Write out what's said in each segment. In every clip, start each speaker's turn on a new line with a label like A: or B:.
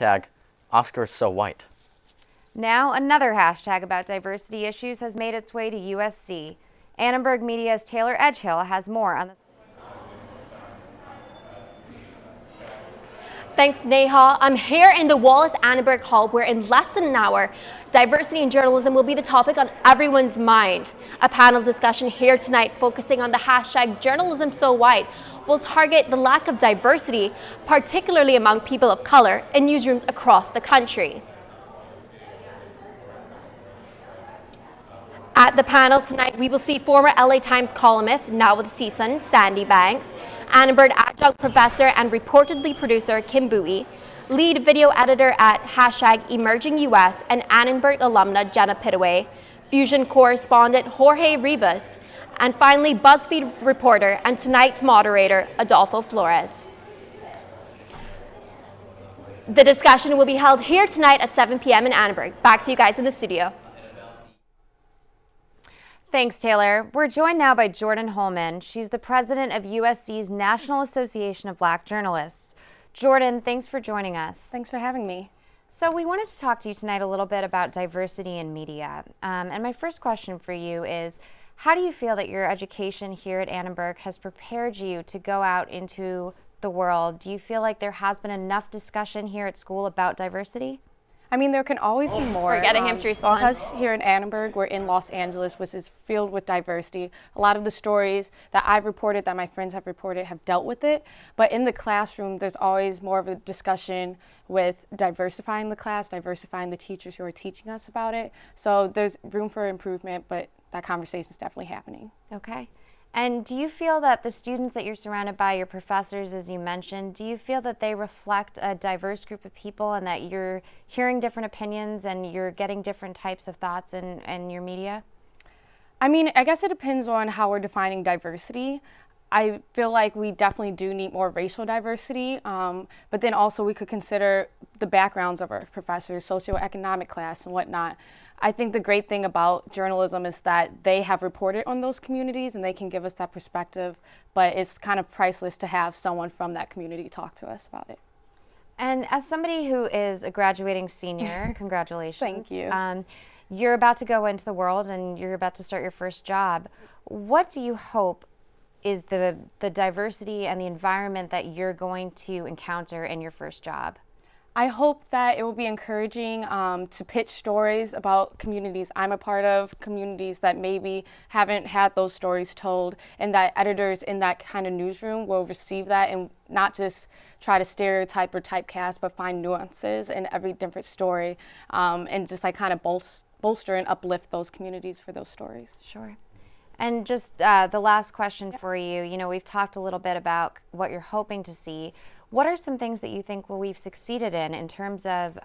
A: hashtag #OscarsSoWhite.
B: Now another hashtag about diversity issues has made its way to USC. Annenberg Media's Taylor Edghill has more on this.
C: Thanks, Neha. I'm here in the Wallace Annenberg Hall, where in less than an hour, diversity in journalism will be the topic on everyone's mind. A panel discussion here tonight focusing on the hashtag #JournalismSoWhite will target the lack of diversity, particularly among people of color, in newsrooms across the country. At the panel tonight, we will see former LA Times columnist, now with CSUN, Sandy Banks, Annenberg adjunct professor and reportedly producer Kim Bowie, lead video editor at hashtag Emerging US and Annenberg alumna Jenna Pitaway, Fusion correspondent Jorge Rivas, and finally BuzzFeed reporter and tonight's moderator Adolfo Flores. The discussion will be held here tonight at 7 p.m. in Annenberg. Back to you guys in the studio.
B: Thanks, Taylor. We're joined now by Jordyn Holman. She's the president of USC's National Association of Black Journalists. Jordyn, thanks for joining us.
D: Thanks for having me.
B: So we wanted to talk to you tonight a little bit about diversity in media. And my first question for you is, how do you feel that your education here at Annenberg has prepared you to go out into the world? Do you feel like there has been enough discussion here at school about diversity?
D: I mean, there can always be more.
C: We're getting him to respond.
D: Because here in Annenberg, we're in Los Angeles, which is filled with diversity. A lot of the stories that I've reported, that my friends have reported, have dealt with it. But in the classroom, there's always more of a discussion with diversifying the class, diversifying the teachers who are teaching us about it. So there's room for improvement, but that conversation is definitely happening.
B: Okay. And do you feel that the students that you're surrounded by, your professors, as you mentioned, do you feel that they reflect a diverse group of people and that you're hearing different opinions and you're getting different types of thoughts in your media?
D: I mean, I guess it depends on how we're defining diversity. I feel like we definitely do need more racial diversity, but then also we could consider the backgrounds of our professors, socioeconomic class and whatnot. I think the great thing about journalism is that they have reported on those communities and they can give us that perspective, but it's kind of priceless to have someone from that community talk to us about it.
B: And as somebody who is a graduating senior, congratulations.
D: Thank you.
B: You're about to go into the world and you're about to start your first job. What do you hope is the diversity and the environment that you're going to encounter in your first job?
D: I hope that it will be encouraging to pitch stories about communities I'm a part of, communities that maybe haven't had those stories told, and that editors in that kind of newsroom will receive that and not just try to stereotype or typecast, but find nuances in every different story and just like kind of bolster and uplift those communities for those stories.
B: Sure. And just the last question for you, you know, we've talked a little bit about what you're hoping to see. What are some things that you think we've succeeded in terms of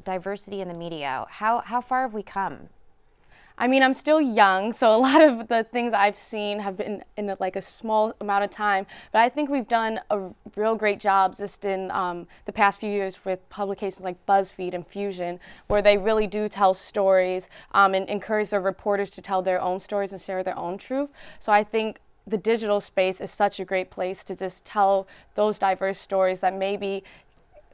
B: diversity in the media? How far have we come?
D: I mean, I'm still young, so a lot of the things I've seen have been in like a small amount of time, but I think we've done a real great job just in the past few years with publications like BuzzFeed and Fusion, where they really do tell stories and encourage their reporters to tell their own stories and share their own truth. So I think the digital space is such a great place to just tell those diverse stories that maybe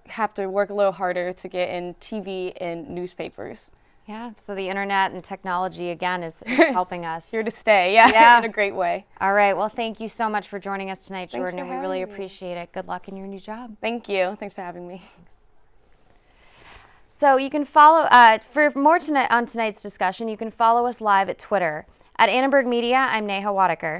D: have to work a little harder to get in TV and newspapers.
B: Yeah, so the internet and technology, again, is helping us.
D: Here to stay, yeah, in a great way.
B: All right, well, thank you so much for joining us tonight,
D: Thanks
B: Jordyn, and we really appreciate it. Good luck in your new job.
D: Thank you. Thanks for having me. Thanks.
B: So you can follow, for more on tonight's discussion, you can follow us live at Twitter. At Annenberg Media, I'm Neha Wadekar.